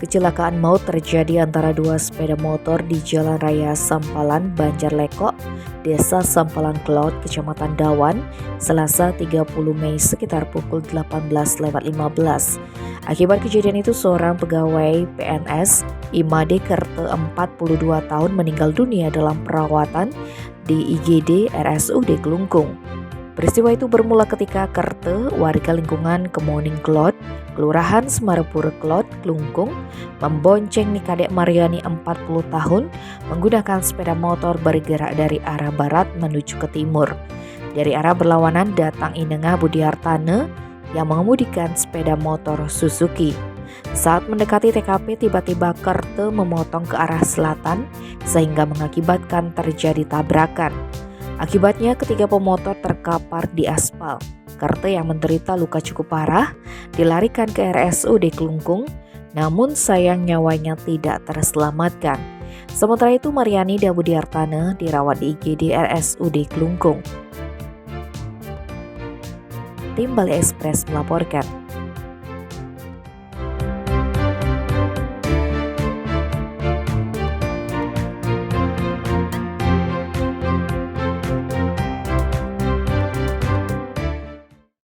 Kecelakaan maut terjadi antara dua sepeda motor di Jalan Raya Sampalan, Banjarlekok, Desa Sampalan Klot, Kecamatan Dawan, Selasa 30 Mei sekitar pukul 18.15. Akibat kejadian itu seorang pegawai PNS Imade Kerte 42 tahun meninggal dunia dalam perawatan di IGD RSUD Kelungkung. Peristiwa itu bermula ketika Kerte, warga lingkungan Kemoning Klot, Kelurahan Semarepur Klot, Kelungkung, membonceng Nikadek Mariani 40 tahun menggunakan sepeda motor bergerak dari arah barat menuju ke timur. Dari arah berlawanan datang Inengah Budiartane yang mengemudikan sepeda motor Suzuki. Saat mendekati TKP, tiba-tiba Kerte memotong ke arah selatan sehingga mengakibatkan terjadi tabrakan. Akibatnya ketiga pemotor terkapar di aspal. Kerte yang menderita luka cukup parah dilarikan ke RSUD Kelungkung, namun sayang nyawanya tidak terselamatkan. Sementara itu Mariani dan Budiartane dirawat di IGD RSUD Kelungkung. Tim Bali Express melaporkan.